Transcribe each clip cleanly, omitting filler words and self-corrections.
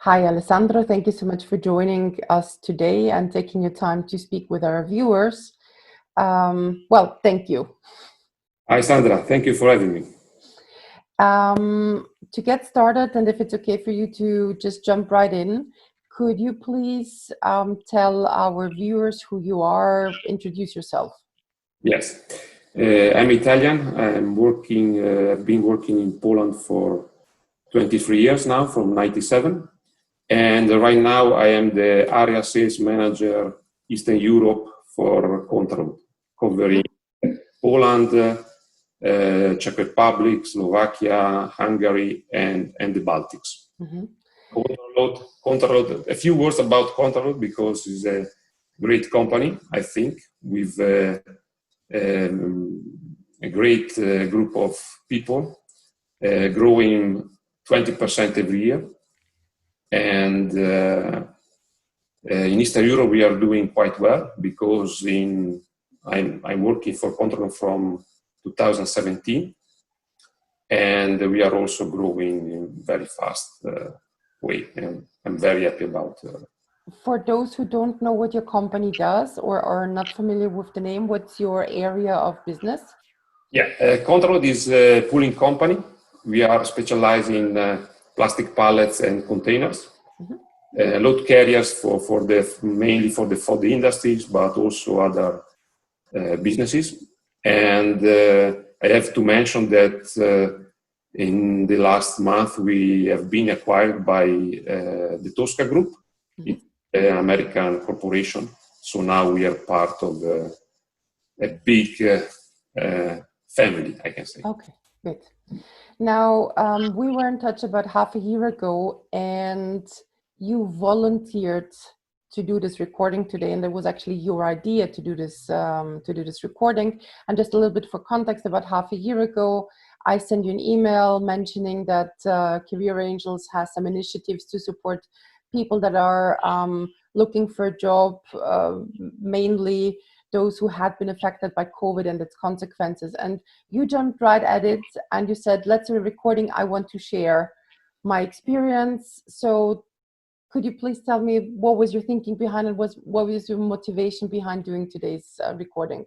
Hi, Alessandro. Thank you so much for joining us today and taking your time to speak with our viewers. Well, thank you. Hi, Sandra. Thank you for having me. To get started, and if it's okay for you to just jump right in, could you please tell our viewers who you are, introduce yourself? Yes, I'm Italian. I've been working in Poland for 23 years now, from 97. And right now I am the area sales manager, Eastern Europe for Contraload, covering Poland, Czech Republic, Slovakia, Hungary, and the Baltics. Contraload, a few words about Contraload because it's a great company, I think, with a great group of people, growing 20% every year. And in Eastern Europe, we are doing quite well because I'm working for Contraload from 2017, and we are also growing in very fast way, and I'm very happy about it. For those who don't know what your company does or are not familiar with the name, what's your area of business? Yeah, Contraload is a pooling company. We are specialized in plastic pallets and containers, load carriers mainly for the industries, but also other businesses. And I have to mention that in the last month we have been acquired by the Tosca Group, an American corporation. So now we are part of a big family, I can say. Okay, good. Now, we were in touch about half a year ago, and you volunteered to do this recording today, and it was actually your idea to do this recording. And just a little bit for context, about half a year ago, I sent you an email mentioning that Career Angels has some initiatives to support people that are looking for a job, mainly those who had been affected by COVID and its consequences. And you jumped right at it and you said, let's do a recording. I want to share my experience. So could you please tell me what was your thinking behind it? What was your motivation behind doing today's recording?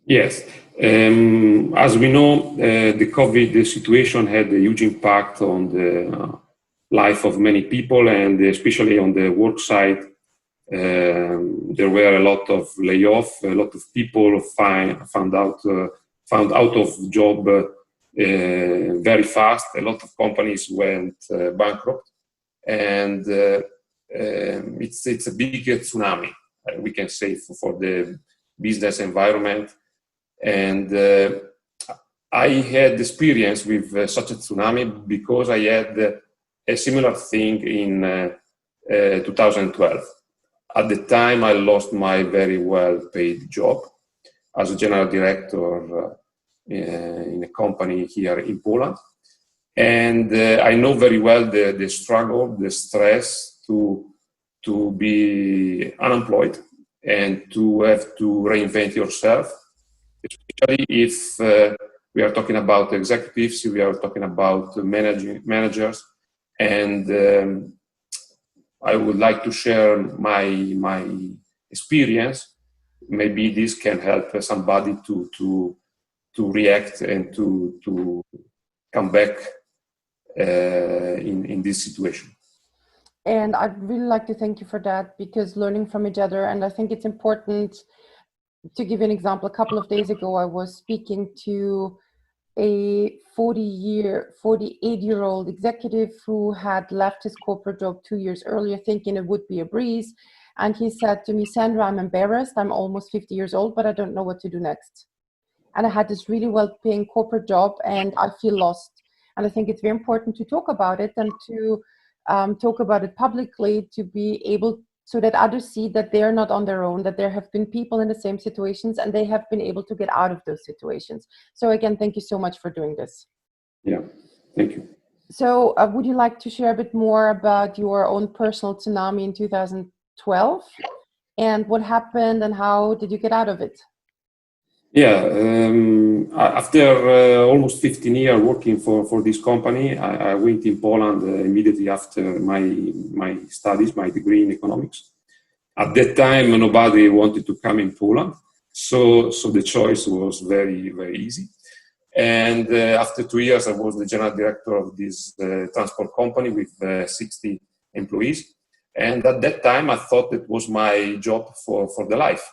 Yes, as we know, the COVID situation had a huge impact on the life of many people, and especially on the work side. There were a lot of layoffs. A lot of people found out of job very fast. A lot of companies went bankrupt, and it's a big tsunami, we can say, for the business environment. And I had experience with such a tsunami because I had a similar thing in 2012. At the time, I lost my very well-paid job as a general director in a company here in Poland. And I know very well the struggle, the stress to be unemployed and to have to reinvent yourself, especially if we are talking about executives, we are talking about managers. And I would like to share my experience. Maybe this can help somebody to react and to come back in this situation. And I'd really like to thank you for that, because learning from each other, and I think it's important to give you an example. A couple of days ago, I was speaking to a 48-year-old executive who had left his corporate job 2 years earlier, thinking it would be a breeze. And he said to me, Sandra, I'm embarrassed. I'm almost 50 years old, but I don't know what to do next. And I had this really well-paying corporate job, and I feel lost. And I think it's very important to talk about it and to talk about it publicly, to be able so that others see that they're not on their own, that there have been people in the same situations and they have been able to get out of those situations. So again, thank you so much for doing this. Yeah, thank you. So would you like to share a bit more about your own personal tsunami in 2012 and what happened and how did you get out of it? Yeah, after almost 15 years working for this company, I went in Poland immediately after my studies, my degree in economics. At that time, nobody wanted to come in Poland, so the choice was very, very easy. And after 2 years, I was the general director of this transport company with 60 employees. And at that time, I thought it was my job for the life.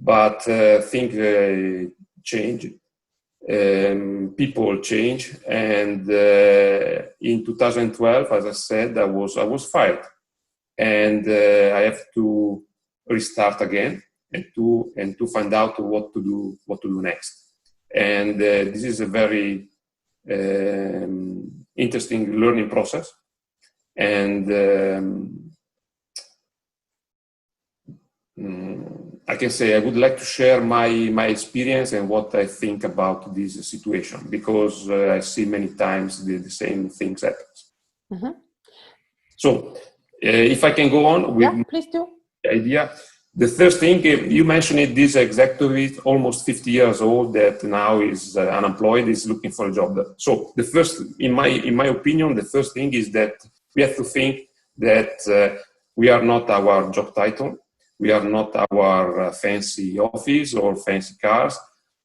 But things change, people change, and in 2012, as I said, I was fired, and I have to restart again and to find out what to do next. And this is a very interesting learning process, and I can say I would like to share my experience and what I think about this situation, because I see many times the same things happen. Mm-hmm. So if I can go on with please do. The idea. The first thing, you mentioned it, this executive, almost 50 years old, that now is unemployed, is looking for a job. So the first, in my opinion, the first thing is that we have to think that we are not our job title. We are not our fancy office or fancy cars,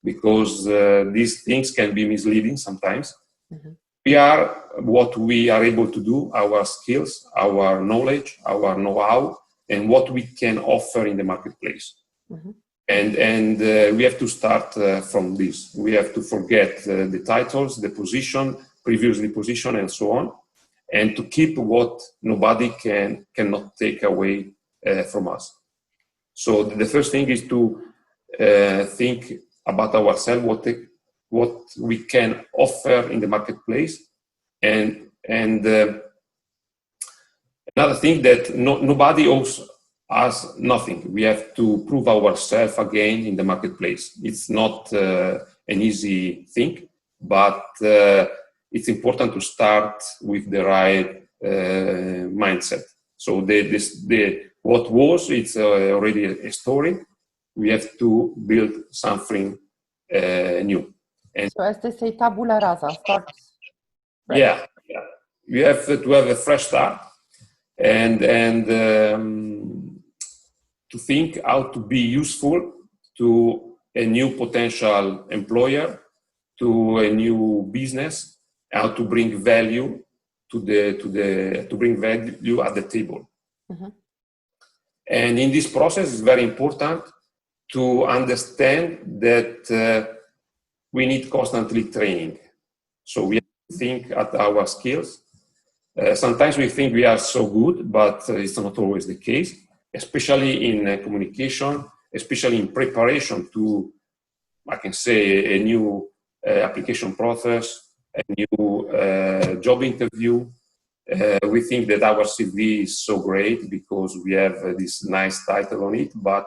because these things can be misleading sometimes. Mm-hmm. We are what we are able to do, our skills, our knowledge, our know-how, and what we can offer in the marketplace. Mm-hmm. And we have to start from this. We have to forget the titles, the position, previously position, and so on, and to keep what nobody cannot take away from us. So the first thing is to think about ourselves, what we can offer in the marketplace, and another thing that nobody owes us nothing. We have to prove ourselves again in the marketplace. It's not an easy thing, but it's important to start with the right mindset. So what was, it's already a story. We have to build something new. And so as they say, tabula rasa, start. Right. Yeah. You have to have a fresh start, and to think how to be useful to a new potential employer, to a new business, how to bring value to bring value at the table. Mm-hmm. And in this process, it's very important to understand that we need constantly training. So we have to think at our skills. Sometimes we think we are so good, but it's not always the case, especially in communication, especially in preparation to, I can say, a new application process, a new job interview. We think that our CV is so great because we have this nice title on it, but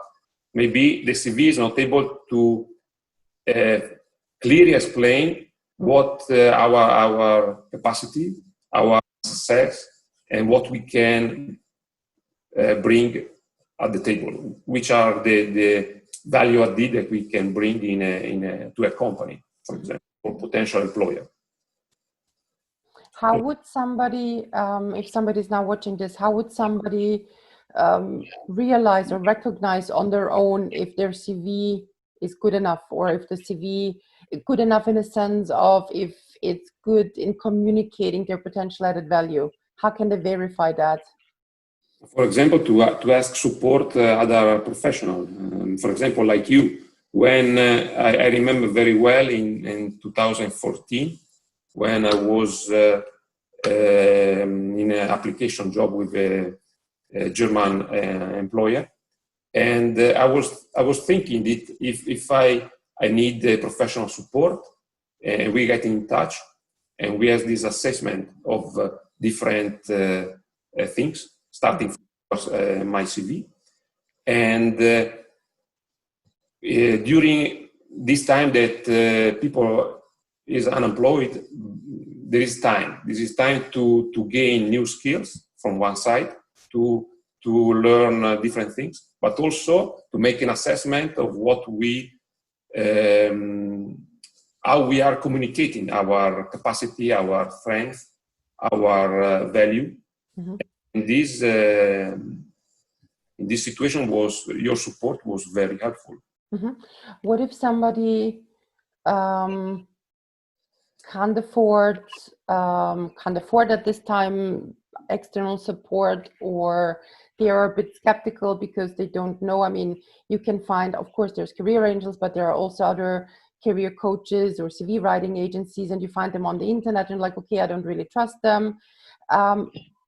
maybe the CV is not able to clearly explain what our capacity, our success, and what we can bring at the table, which are the value added that we can bring to a company, for example, or potential employer. How would somebody, if somebody is now watching this, how would somebody realize or recognize on their own if their CV is good enough, or if the CV is good enough in a sense of if it's good in communicating their potential added value? How can they verify that? For example, to ask support other professionals. For example, like you, when I remember very well in 2014, when I was in an application job with a German employer, and I was thinking that if I need professional support, and we get in touch, and we have this assessment of different things, starting from my CV, and during this time that people is unemployed, there is time. This is time to gain new skills from one side, to learn different things, but also to make an assessment of what we how we are communicating our capacity, our strength, our value. Mm-hmm. In this situation, your support was very helpful. Mm-hmm. What if somebody can't afford at this time external support, or they are a bit skeptical because they don't know? I mean, you can find, of course, there's career angels, but there are also other career coaches or CV writing agencies, and you find them on the internet and like, okay, I don't really trust them.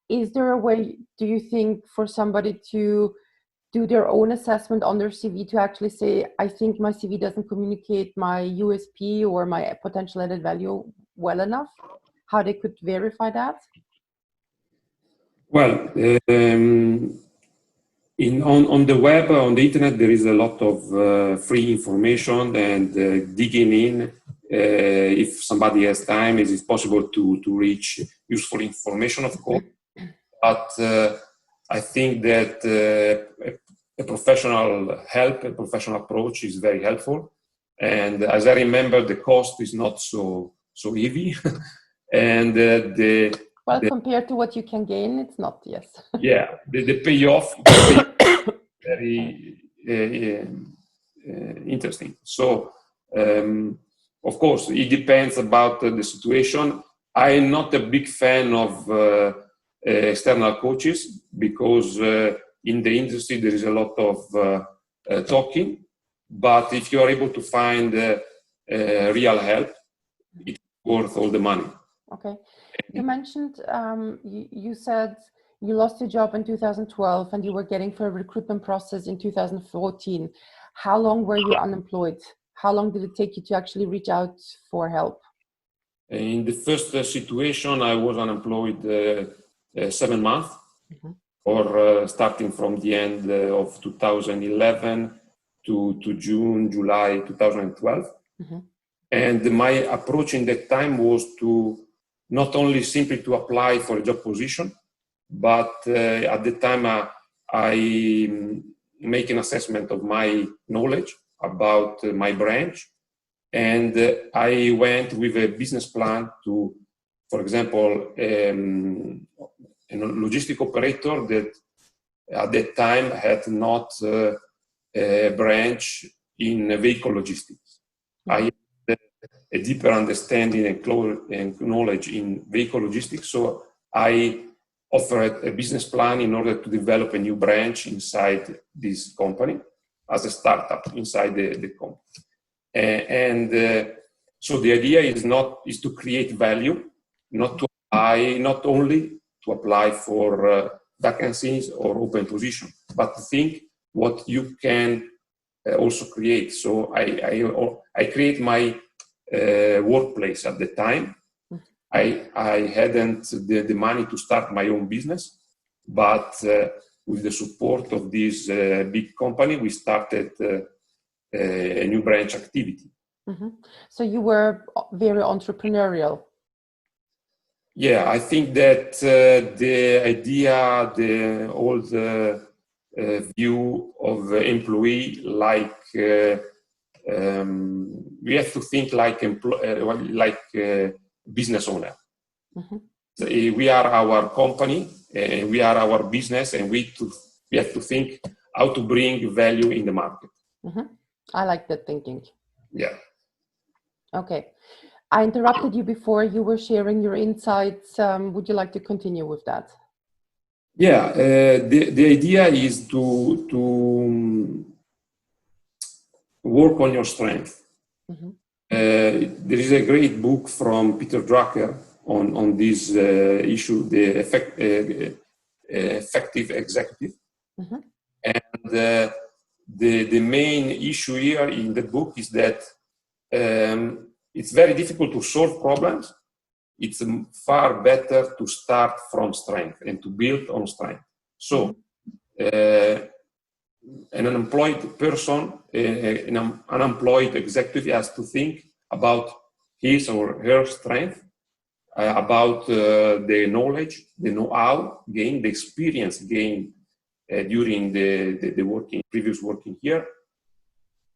Is there a way, do you think, for somebody to do their own assessment on their CV to actually say, I think my CV doesn't communicate my USP or my potential added value well enough? How they could verify that? Well, on the web, on the internet, there is a lot of free information, and digging in, if somebody has time, it is possible to reach useful information, of course. But I think that a professional help, a professional approach is very helpful. And as I remember, the cost is not so heavy. And compared to what you can gain, it's not, yes. Yeah, the payoff very interesting. So, of course, it depends about the situation. I'm not a big fan of external coaches because in the industry there is a lot of talking. But if you are able to find real help, it's worth all the money. Okay. You mentioned, you said you lost your job in 2012 and you were getting for a recruitment process in 2014. How long were you unemployed? How long did it take you to actually reach out for help? In the first situation, I was unemployed 7 months, mm-hmm. or starting from the end of 2011 to June, July 2012. Mm-hmm. And my approach in that time was to not only simply to apply for a job position, but at the time I make an assessment of my knowledge about my branch. And I went with a business plan to, for example, a logistic operator that at that time had not a branch in vehicle logistics. Mm-hmm. I had a deeper understanding and knowledge in vehicle logistics, so I offered a business plan in order to develop a new branch inside this company as a startup inside the company. So the idea is to create value, not only to apply for vacancies or open position, but to think what you can also create. So I create my workplace at the time. I hadn't the money to start my own business, but with the support of this big company, we started a new branch activity. Mm-hmm. So you were very entrepreneurial. Yeah, I think that the idea, the old view of employee, like we have to think like business owner. Mm-hmm. So we are our company, we are our business, and we have to think how to bring value in the market. Mm-hmm. I like that thinking. Yeah. Okay. I interrupted you before. You were sharing your insights. Would you like to continue with that? Yeah. The idea is to work on your strength. Mm-hmm. There is a great book from Peter Drucker on this issue, the effective executive. Mm-hmm. And the main issue here in the book is that it's very difficult to solve problems. It's far better to start from strength and to build on strength. So an unemployed person, an unemployed executive has to think about his or her strength, about the knowledge, the know-how gained, the experience gained during the previous working year,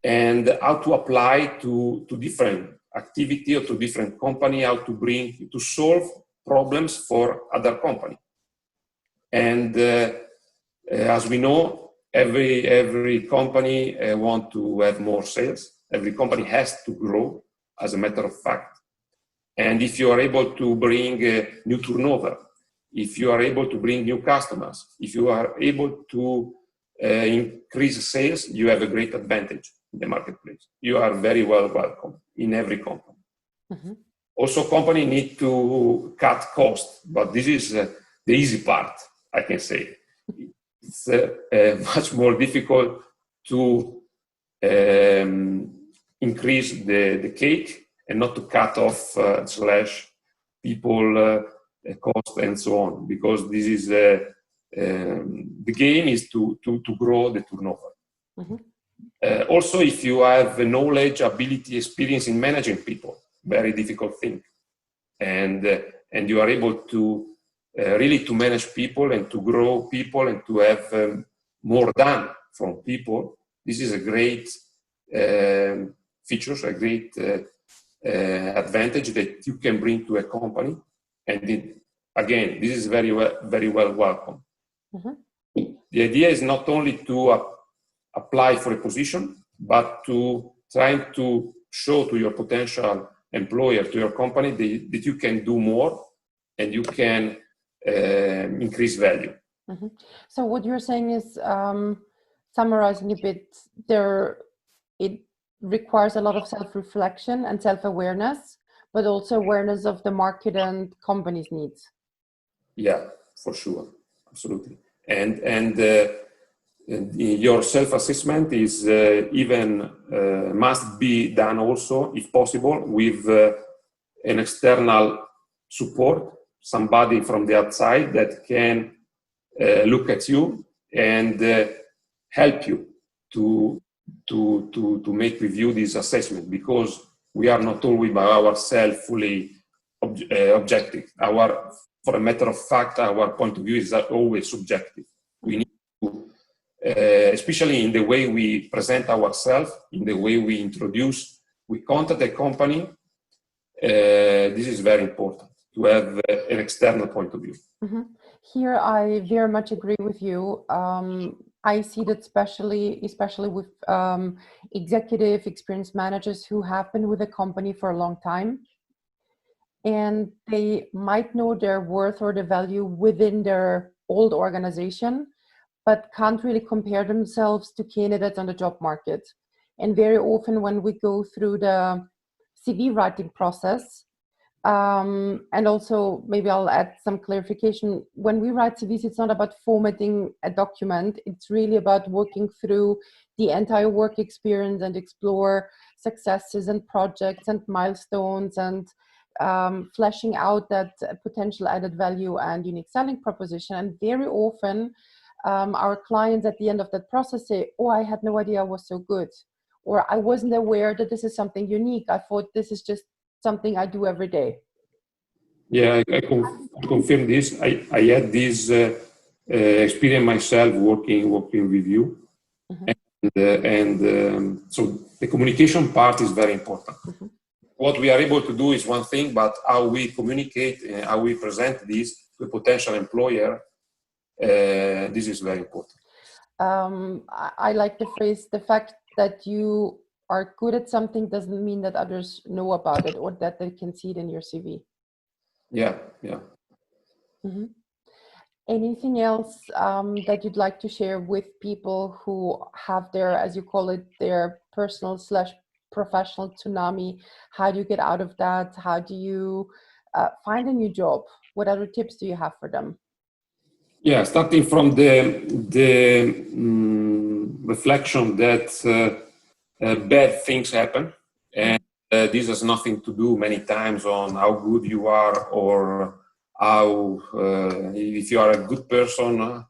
and how to apply to different activity or to different company, how to solve problems for other company. And as we know, every company want to have more sales. Every company has to grow, as a matter of fact. And if you are able to bring new turnover, if you are able to bring new customers, if you are able to increase sales, you have a great advantage in the marketplace. You are very well welcome in every company. Mm-hmm. Also, company need to cut costs, but this is the easy part, I can say. It's much more difficult to increase the cake and not to cut off slash people cost and so on, because this is the game is to grow the turnover. Mm-hmm. Also, if you have knowledge, ability, experience in managing people, very difficult thing, and you are able to really to manage people and to grow people and to have more done from people. This is a great feature, a great advantage that you can bring to a company. And again, this is very well welcome. Mm-hmm. The idea is not only to apply for a position, but to try to show to your potential employer, to your company, that you can do more and you can increase value. Mm-hmm. So what you're saying is, summarizing a bit, it requires a lot of self-reflection and self-awareness, but also awareness of the market and company's needs. Yeah, for sure, absolutely. And your self-assessment is even must be done also, if possible, with an external support, somebody from the outside that can look at you and help you to make with you this assessment, because we are not always by ourselves fully objective. For a matter of fact, our point of view is always subjective. We need to, especially in the way we present ourselves, in the way we introduce, we contact a company. This is very important to have an external point of view. Mm-hmm. Here, I very much agree with you. I see that especially with executive experienced managers who have been with a company for a long time, and they might know their worth or the value within their old organization, but can't really compare themselves to candidates on the job market. And very often when we go through the CV writing process, and also maybe I'll add some clarification, when we write CVs, it's not about formatting a document, it's really about working through the entire work experience and explore successes and projects and milestones and fleshing out that potential added value and unique selling proposition. And very often our clients at the end of that process say, oh, I had no idea I was so good, or I wasn't aware that this is something unique. I thought this is just something I do every day. Yeah, I confirm this. I had this experience myself working with you. Mm-hmm. So the communication part is very important. Mm-hmm. What we are able to do is one thing, but how we communicate, how we present this to a potential employer, this is very important. I like the phrase, the fact that you are good at something doesn't mean that others know about it or that they can see it in your CV. Yeah. Mm-hmm. Anything else that you'd like to share with people who have their, as you call it, their personal / professional tsunami? How do you get out of that? How do you find a new job? What other tips do you have for them? Yeah, starting from the reflection that bad things happen, and this has nothing to do many times on how good you are or how if you are a good person,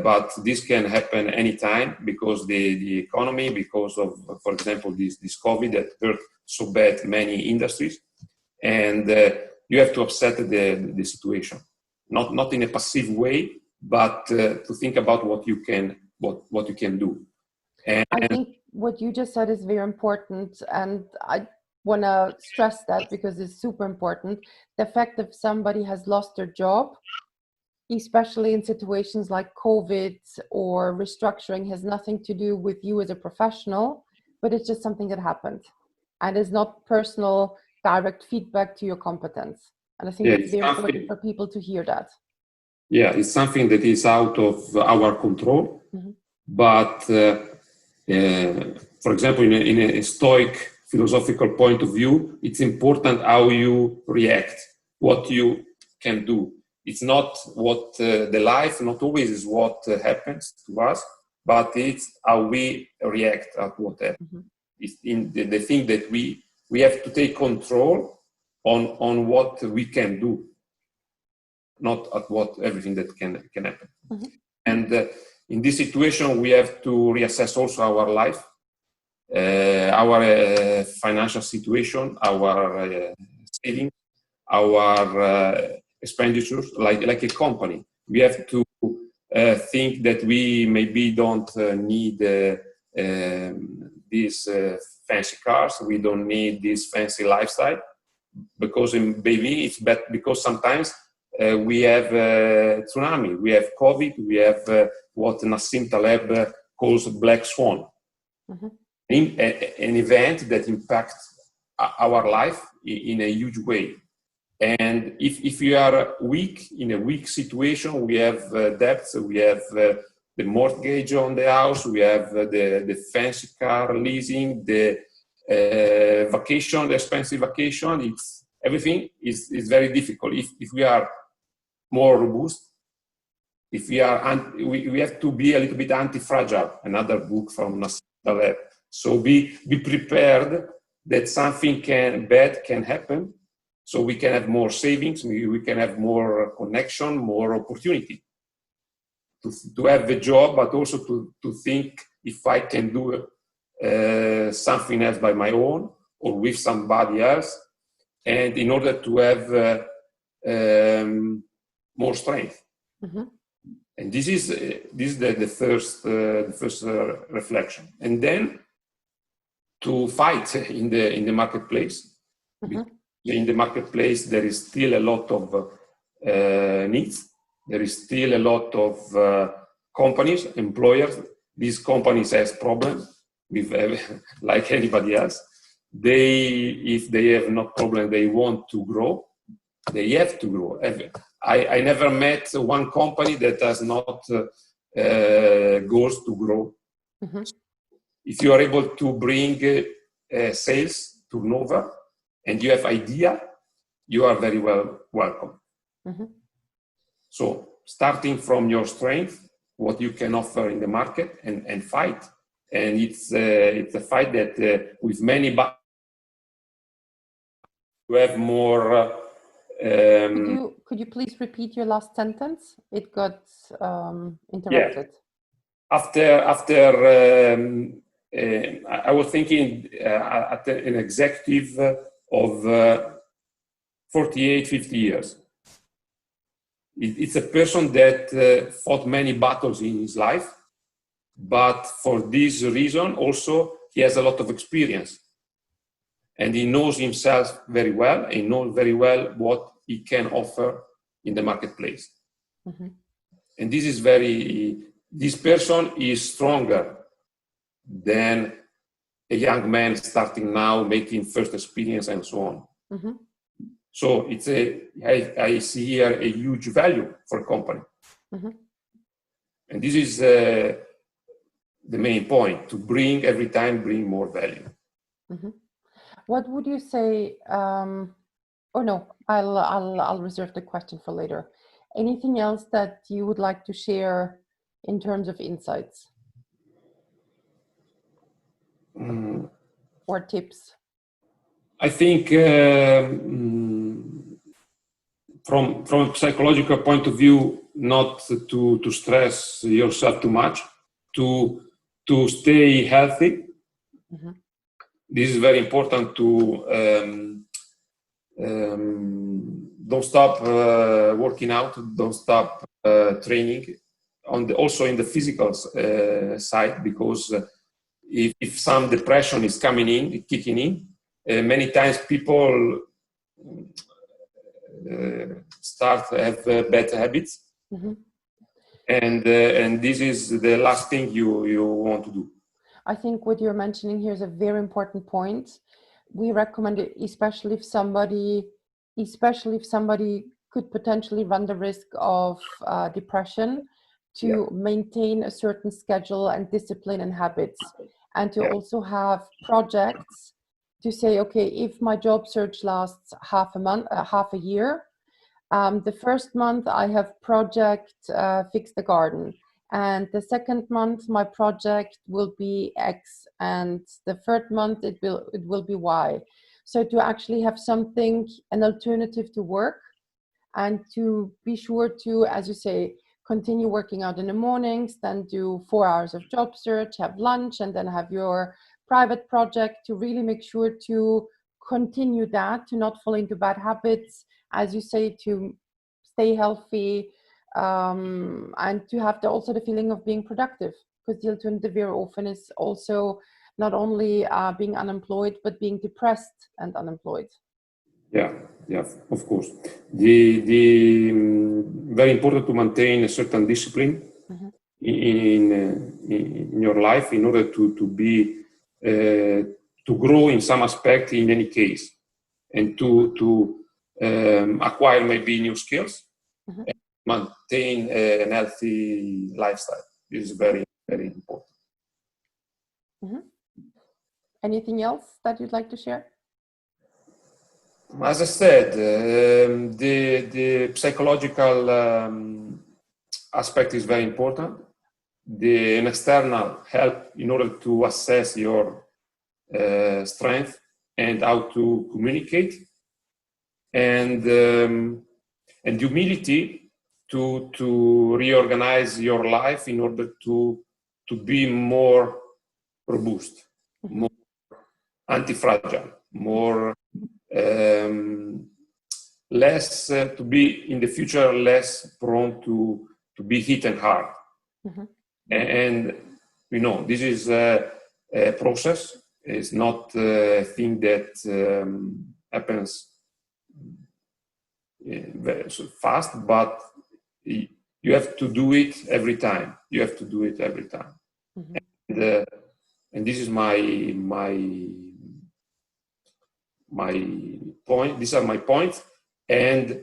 but this can happen anytime because the economy, because of, for example, this COVID that hurt so bad many industries, and you have to upset the situation, not in a passive way, but to think about what you can do. I think what you just said is very important, and I want to stress that because it's super important. The fact that somebody has lost their job, especially in situations like COVID or restructuring, has nothing to do with you as a professional, but it's just something that happened, and is not personal direct feedback to your competence. And I think it's very important for people to hear that. Yeah, it's something that is out of our control. But for example, in a Stoic philosophical point of view, it's important how you react, what you can do. It's not what the life, not always is what happens to us, but it's how we react at what happens. It's in the thing that we have to take control on what we can do, not at what everything that can happen. And in this situation, we have to reassess also our life, our financial situation, our savings, our expenditures, like a company. We have to think that we maybe don't need these fancy cars, we don't need this fancy lifestyle, because maybe it's bad, because sometimes we have tsunami, we have COVID, we have what Nassim Taleb calls black swan, an event that impacts our life in a huge way. And if you are weak, in a weak situation, we have debts, we have the mortgage on the house, we have the fancy car leasing, the vacation, the expensive vacation. It's everything is very difficult. If we are more robust, if we are, we have to be a little bit anti-fragile. Another book from Nassim Taleb. So be prepared that something bad can happen. So we can have more savings, we can have more connection, more opportunity to have the job, but also to think if I can do something else by my own or with somebody else, and in order to have more strength. And this is the first reflection, and then to fight in the marketplace. In the marketplace, there is still a lot of needs. There is still a lot of companies, employers. These companies has problems with like anybody else. If they have no problem, they want to grow. They have to grow. I never met one company that does not goals to grow. If you are able to bring sales turnover, and you have idea, you are very well welcome. So starting from your strength, what you can offer in the market, and fight. And it's a fight that with many, but you have more. Could you please repeat your last sentence? It got interrupted. Yeah. After I was thinking at an executive of 48, 50 years. It's a person that fought many battles in his life, but for this reason also he has a lot of experience. And he knows himself very well, he knows very well what he can offer in the marketplace. And this person is stronger than a young man starting now, making first experience and so on. So I see here a huge value for a company. And this is the main point, to bring every time more value. What would you say? Oh no, I'll reserve the question for later. Anything else that you would like to share in terms of insights or tips? I think from a psychological point of view, not to stress yourself too much, to stay healthy. This is very important. To don't stop working out, don't stop training, also in the physical side, because if some depression is kicking in, many times people start to have bad habits. Mm-hmm. And this is the last thing you want to do. I think what you're mentioning here is a very important point. We recommend it, especially if somebody could potentially run the risk of depression, to maintain a certain schedule and discipline and habits, and to also have projects to say, okay, if my job search lasts half a year, the first month I have project fix the garden, and the second month my project will be X, and the third month it will be Y. So to actually have something, an alternative to work, and to be sure to, as you say, continue working out in the mornings, then do 4 hours of job search, have lunch, and then have your private project, to really make sure to continue that, to not fall into bad habits, as you say, to stay healthy, and to have also the feeling of being productive, because the alternative very often is also not only being unemployed, but being depressed and unemployed. Yeah, of course. The very important to maintain a certain discipline mm-hmm. in your life in order to be to grow in some aspect in any case, and to acquire maybe new skills, mm-hmm. and maintain a healthy lifestyle. This is very, very important. Mm-hmm. Anything else that you'd like to share? As I said, the psychological aspect is very important. An external help in order to assess your strength and how to communicate, and humility to reorganize your life in order to be more robust, more anti-fragile, more less to be in the future less prone to be hit and hard. Mm-hmm. And this is a process. It's not a thing that happens very fast, but you have to do it every time. Mm-hmm. And this is my point. These are my points. And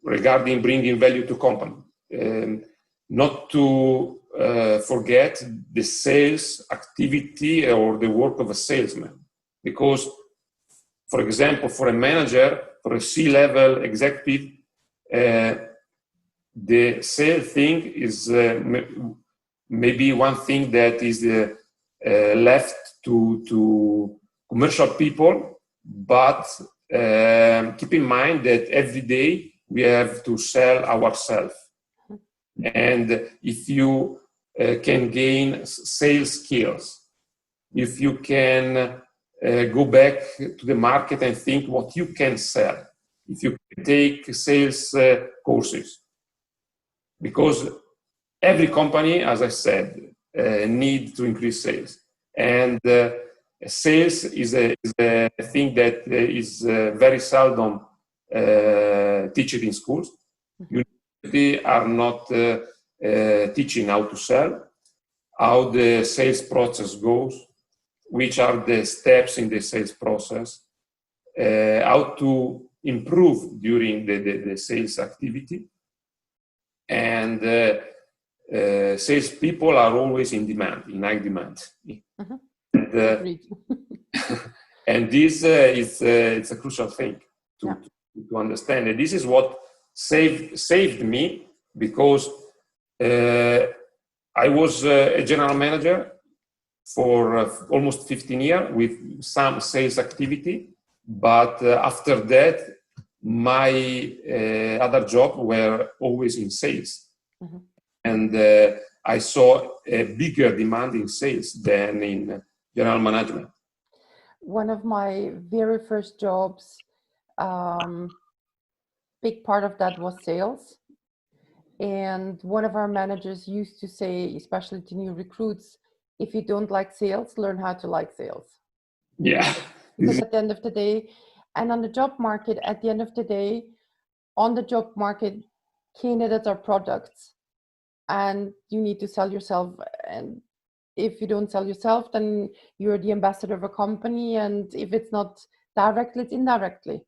regarding bringing value to company, not to forget the sales activity or the work of a salesman, because, for example, for a manager, for a C-level executive, the sales thing is maybe one thing that is left to commercial people, but keep in mind that every day we have to sell ourselves. And if you can gain sales skills, if you can go back to the market and think what you can sell, if you can take sales courses, because every company, as I said, needs to increase sales. And sales is a thing that is very seldom taught in schools. Universities are not teaching how to sell, how the sales process goes, which are the steps in the sales process, how to improve during the sales activity. And sales people are always in demand, in high demand. Mm-hmm. And this it's a crucial thing to understand. And this is what saved me, because I was a general manager for almost 15 years with some sales activity, but after that, my other jobs were always in sales. Mm-hmm. And I saw a bigger demand in sales than in general management. One of my very first jobs, big part of that was sales. And one of our managers used to say, especially to new recruits, if you don't like sales, learn how to like sales. Yeah. Because at the end of the day, and on the job market, at the end of the day, on the job market, candidates are products, and you need to sell yourself. And if you don't sell yourself, then you're the ambassador of a company, and if it's not directly, it's indirectly.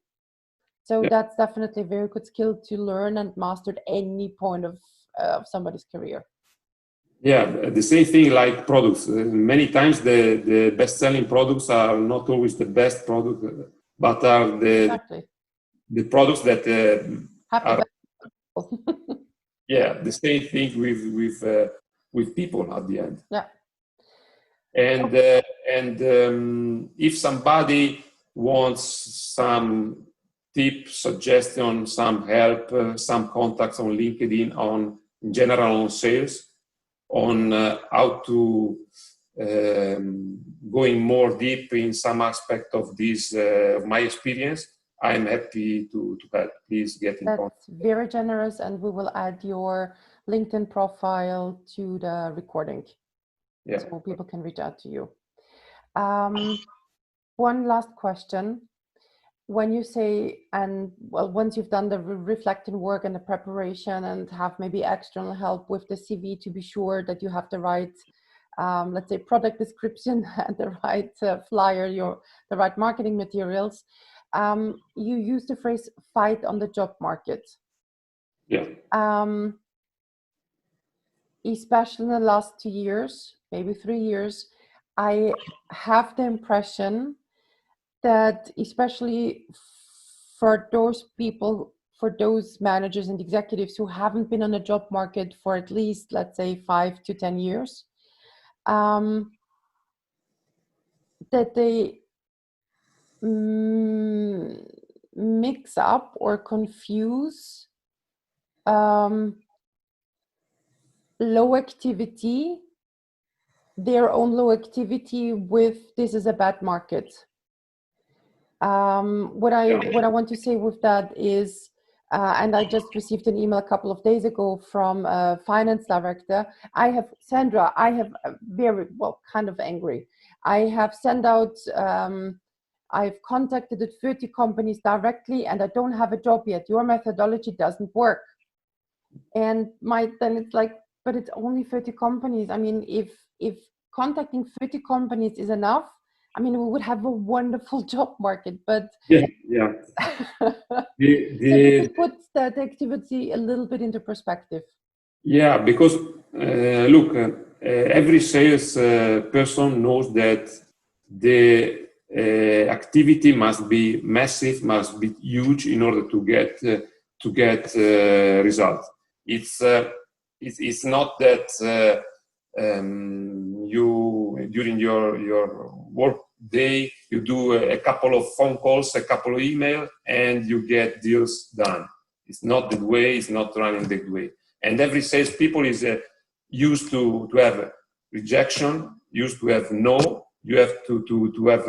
So that's definitely a very good skill to learn and master at any point of somebody's career. Yeah, the same thing like products. Many times the best-selling products are not always the best product, but are the products that are. Yeah, the same thing with people at the end. Yeah. And if somebody wants some tip, suggestion, some help, some contacts on LinkedIn, on in general on sales, on how to going more deep in some aspect of this, my experience, I'm happy to help. Please get in contact. That's very generous, and we will add your LinkedIn profile to the recording, so people can reach out to you. One last question. When you say, and well, once you've done the reflecting work and the preparation and have maybe external help with the CV to be sure that you have the right, let's say, product description and the right flyer, the right marketing materials, you use the phrase fight on the job market. Yeah. Especially in the last 2 years, maybe 3 years, I have the impression that especially for those people, for those managers and executives who haven't been on the job market for at least, let's say, 5 to 10 years, that they mix up or confuse low activity, their own low activity, with this is a bad market. What I want to say with that is, and I just received an email a couple of days ago from a finance director. Sandra, I have very, well, kind of angry. I have sent out, I've contacted 30 companies directly and I don't have a job yet. Your methodology doesn't work. And then it's like, but it's only 30 companies. I mean, if contacting 30 companies is enough, I mean, we would have a wonderful job market, but yeah. So you could put that activity a little bit into perspective. Yeah, because look, every sales person knows that the activity must be massive, must be huge in order to get results. It's not that you during your work day you do a couple of phone calls, a couple of emails, and you get deals done. It's not that way. It's not running that way. And every salespeople is used to have rejection, used to have no. You have to have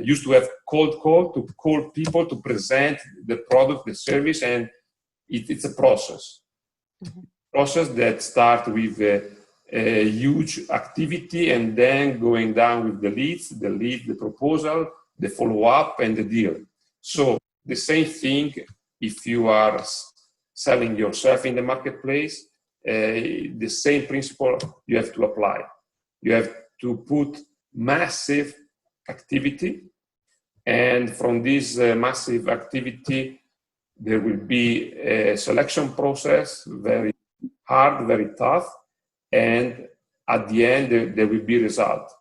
used to have cold call, to call people, to present the product, the service, and it's a process. Mm-hmm. Process that starts with a huge activity and then going down with the leads, the proposal, the follow-up, and the deal. So the same thing if you are selling yourself in the marketplace, the same principle you have to apply. You have to put massive activity, and from this massive activity, there will be a selection process, very hard, very tough, and at the end, there will be result.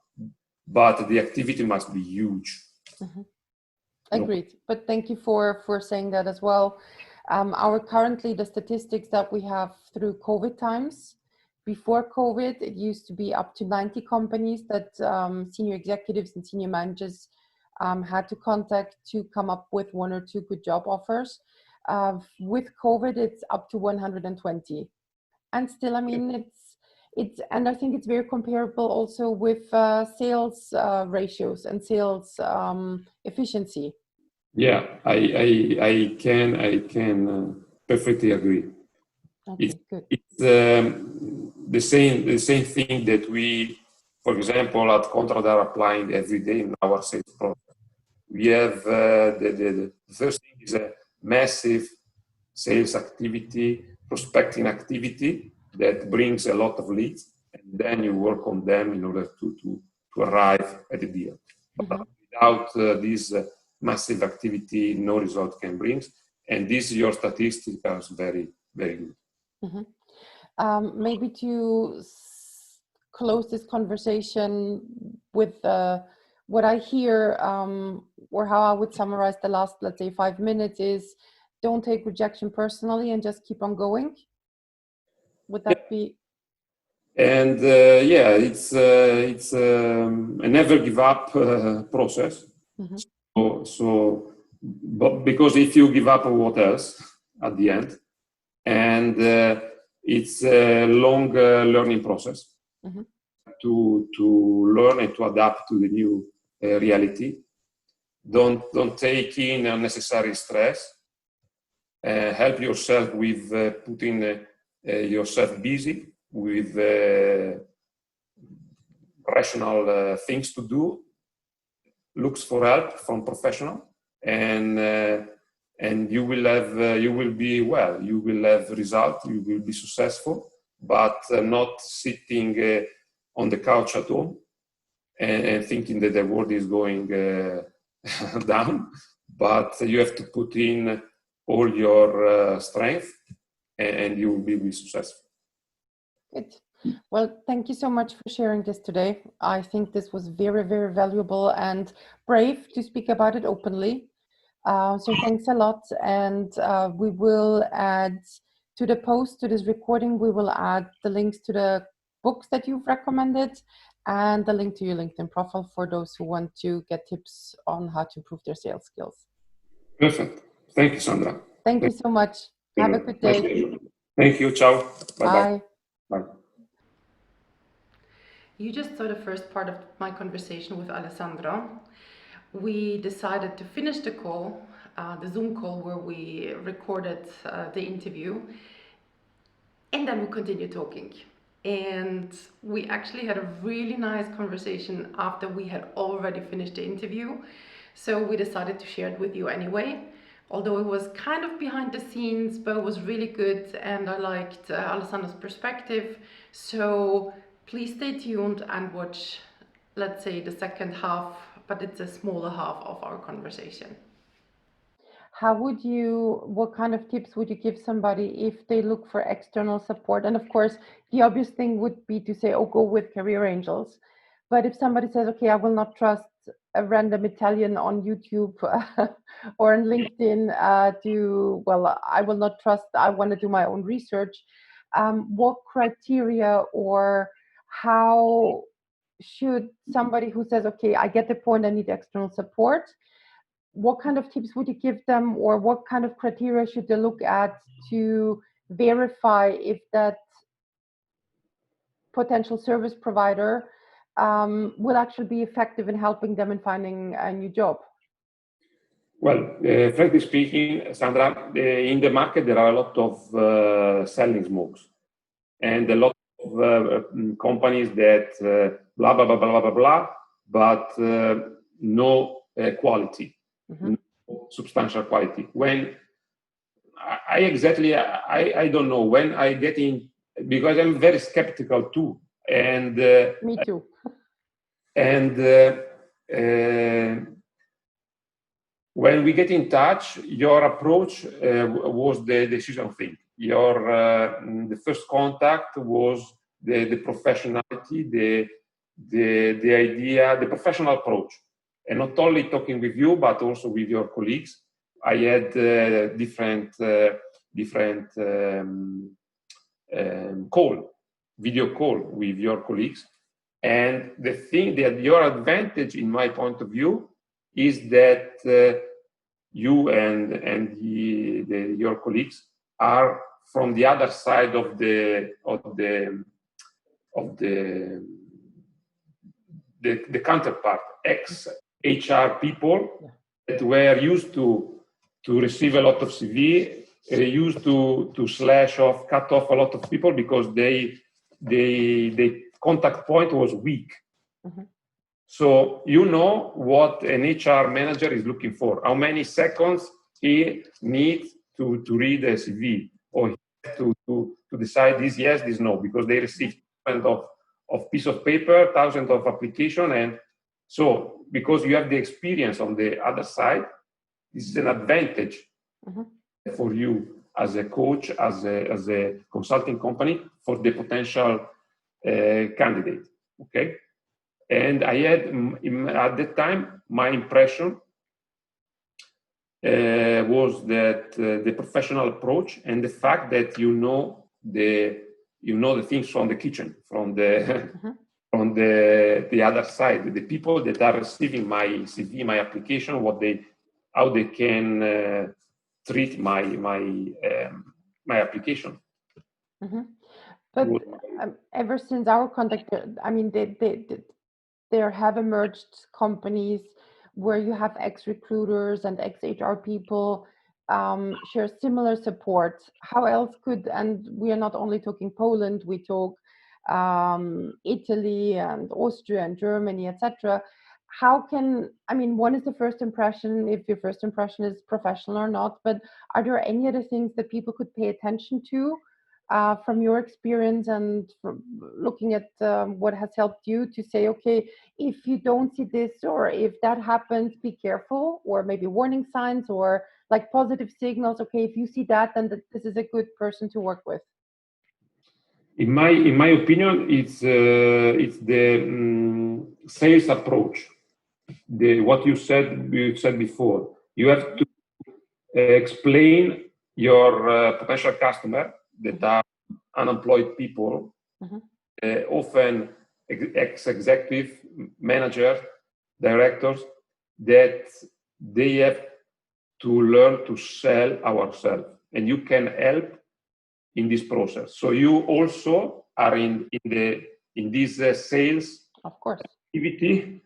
But the activity must be huge. Mm-hmm. Agreed. No. But thank you for saying that as well. Currently, the statistics that we have through COVID times, before COVID, it used to be up to 90 companies that senior executives and senior managers had to contact to come up with 1 or 2 good job offers. With COVID, it's up to 120. And still, I mean, and I think it's very comparable also with sales ratios and sales efficiency. Yeah, I can perfectly agree. Okay, good. the same thing that we, for example, at Contraload are applying every day in our sales process. We have the first thing is a massive sales activity, prospecting activity that brings a lot of leads, and then you work on them in order to arrive at the deal. But without this massive activity, no result can bring. And this, your statistics are very, very good. Maybe to close this conversation with what I hear, or how I would summarize the last, let's say, 5 minutes is, don't take rejection personally and just keep on going. Would that be? And yeah, it's a never give up process. But because if you give up, what else at the end? And it's a long learning process to learn and to adapt to the new reality. Don't take in unnecessary stress. Help yourself with putting yourself busy with rational things to do. Looks for help from professional, and you will be well. You will have result. You will be successful, but not sitting on the couch at home and thinking that the world is going down. But you have to put in all your strength, and you will be successful. Good. Well, thank you so much for sharing this today. I think this was very, very valuable and brave to speak about it openly. So thanks a lot. And we will add to the post, to this recording, we will add the links to the books that you've recommended and the link to your LinkedIn profile for those who want to get tips on how to improve their sales skills. Perfect. Thank you, Sandra. Thank you so much. Have a good day. Thank you. Ciao. Bye-bye. Bye. You just saw the first part of my conversation with Alessandro. We decided to finish the call, the Zoom call where we recorded the interview, and then we continued talking. And we actually had a really nice conversation after we had already finished the interview. So we decided to share it with you anyway. Although it was kind of behind the scenes, but it was really good, and I liked Alessandro's perspective. So please stay tuned and watch, let's say, the second half, but it's a smaller half of our conversation. What kind of tips would you give somebody if they look for external support? And of course, the obvious thing would be to say, oh, go with Career Angels. But if somebody says, okay, I will not trust a random Italian on YouTube or on LinkedIn I will not trust, I want to do my own research. What criteria or how should somebody who says, okay, I get the point, I need external support, what kind of tips would you give them, or what kind of criteria should they look at to verify if that potential service provider will actually be effective in helping them in finding a new job? Well, frankly speaking, Sandra, in the market there are a lot of selling smokes and a lot of companies that blah, blah, blah, blah, blah, blah, but no quality, no substantial quality. When I don't know when I get in, because I'm very skeptical too. And me too. And when we get in touch, your approach was the decision thing. The first contact was the professionality, the idea, the professional approach, and not only talking with you, but also with your colleagues. I had different video call with your colleagues. And the thing that your advantage, in my point of view, is that you and your colleagues are from the other side of the counterpart, ex-HR people that were used to receive a lot of CV, used to cut off a lot of people because they the contact point was weak. Mm-hmm. So you know what an HR manager is looking for, how many seconds he needs to read a CV, or he has to decide this yes, this no, because they receive thousands of piece of paper, thousands of application, and so because you have the experience on the other side, this is an advantage for you as a coach, as a consulting company for the potential candidate. Okay. And I had, at that time, my impression was that the professional approach and the fact that you know the things from the kitchen, from the from the other side, the people that are receiving my CV, my application, how they can treat my application. But ever since our contact, I mean, there have emerged companies where you have ex-recruiters and ex-HR people share similar support. How else could, and we are not only talking Poland, we talk Italy and Austria and Germany, etc. How can, I mean, one is the first impression, if your first impression is professional or not, but are there any other things that people could pay attention to from your experience and from looking at what has helped you to say, okay, if you don't see this, or if that happens, be careful, or maybe warning signs or like positive signals. Okay, if you see that, then this is a good person to work with. In my opinion, it's the sales approach. What you said before. You have to explain your potential customer that are unemployed people, often ex-executive manager, directors, that they have to learn to sell ourselves, and you can help in this process. So you also are in this sales of course activity,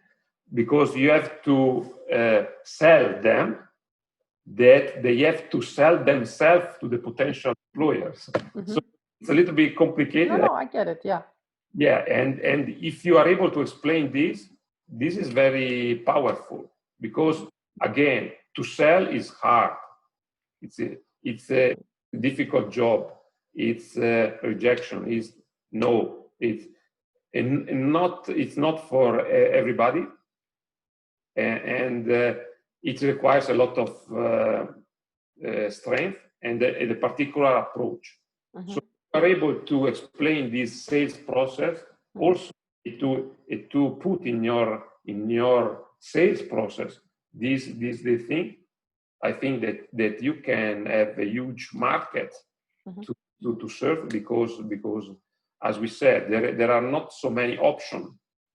because you have to sell them that they have to sell themselves to the potential employers. So it's a little bit complicated. No, I get it. Yeah. Yeah, and if you are able to explain this is very powerful, because again, to sell is hard. It's a difficult job. It's rejection. It's no. It's not for everybody, and it requires a lot of strength and a particular approach. So you are able to explain this sales process, also to put in your sales process this thing. I think that you can have a huge market to serve, because as we said, there are not so many options,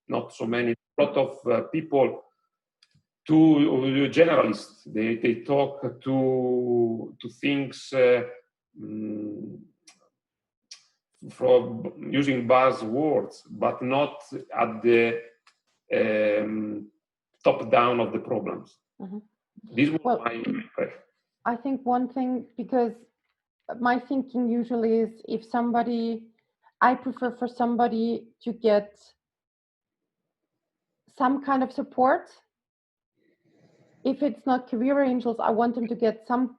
not so many, a lot of people, to generalists, they talk to things from using buzzwords, but not at the top down of the problems. This was my impression. I think one thing, because my thinking usually is, if somebody, I prefer for somebody to get some kind of support. If it's not career angels, I want them to get some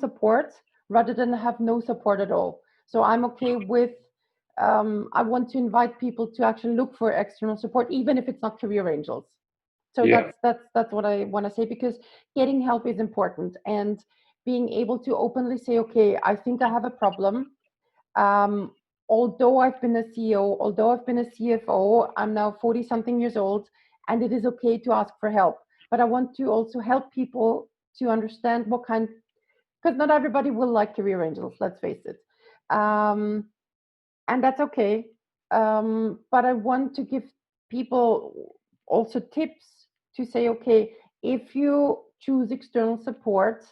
support rather than have no support at all. So I'm okay with, I want to invite people to actually look for external support, even if it's not career angels. So that's what I want to say, because getting help is important, and being able to openly say, okay, I think I have a problem. Although I've been a CEO, although I've been a CFO, I'm now 40 something years old, and it is okay to ask for help. But I want to also help people to understand what kind, because not everybody will like career angels, let's face it. And that's okay. But I want to give people also tips to say, okay, if you choose external support,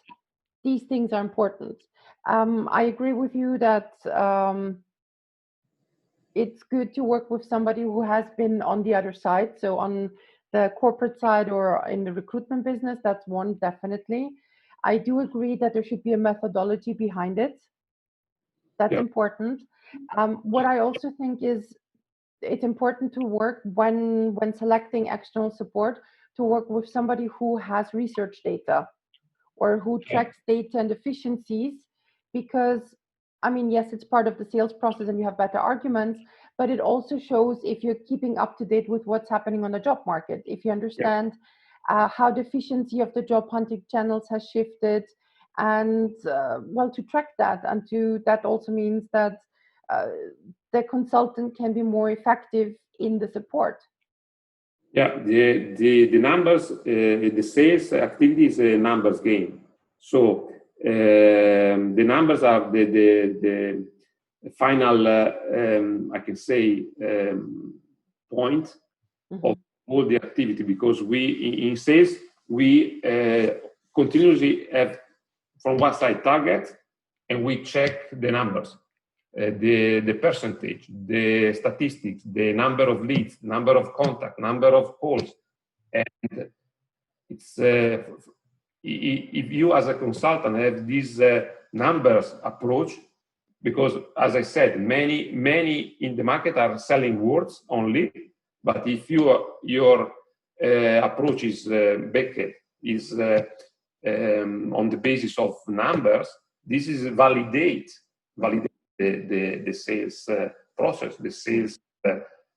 these things are important. I agree with you that it's good to work with somebody who has been on the other side. So on the corporate side or in the recruitment business, that's one, definitely. I do agree that there should be a methodology behind it. That's Yeah. important. What I also think is it's important to work when selecting external support, to work with somebody who has research data or who tracks data and efficiencies, because I mean, yes, it's part of the sales process and you have better arguments, but it also shows if you're keeping up to date with what's happening on the job market, if you understand how the efficiency of the job hunting channels has shifted, and well, to track that, and to that also means that the consultant can be more effective in the support. Yeah, the numbers, the sales activity is a numbers game. So the numbers are the final, I can say, point of all the activity, because we in sales we continuously have from one side target, and we check the numbers. The percentage, the statistics, the number of leads, number of contacts, number of calls. And it's if you as a consultant have this numbers approach, because as I said, many in the market are selling words only, but if your approach is Bichl, is on the basis of numbers, this is validate the sales process, the sales,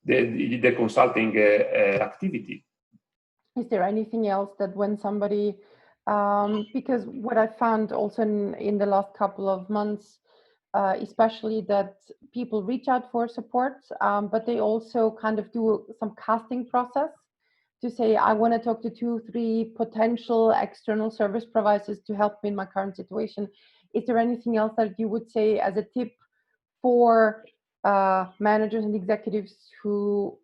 the consulting activity. Is there anything else that when somebody, because what I found also in the last couple of months, especially that people reach out for support, but they also kind of do some casting process to say, I want to talk to 2-3 potential external service providers to help me in my current situation. Is there anything else that you would say as a tip for managers and executives who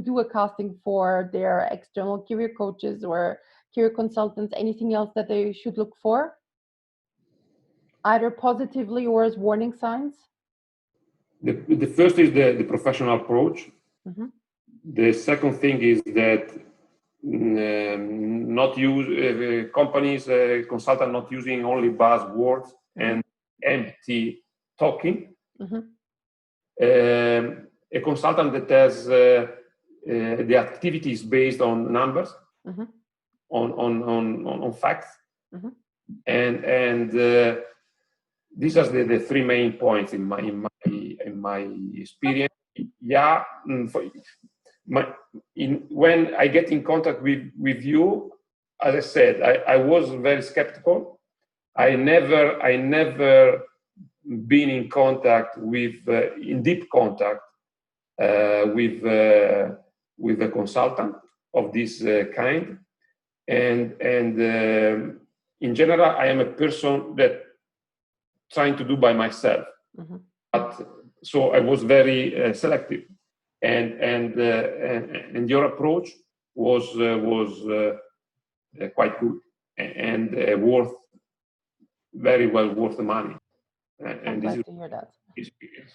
do a casting for their external career coaches or career consultants? Anything else that they should look for, either positively or as warning signs? The first is the professional approach. Mm-hmm. The second thing is that not use companies, consultant not using only buzzwords and empty talking. Mm-hmm. A consultant that has the activities based on numbers, mm-hmm. on facts, mm-hmm. and these are the 3 main points in my experience. Yeah, when I get in contact with you, as I said, I was very skeptical. I never been in contact with in deep contact with a consultant of this kind, and in general, I am a person that trying to do by myself. Mm-hmm. But so I was very selective, and your approach was quite good and very well worth the money. I'm glad to hear that. Experience.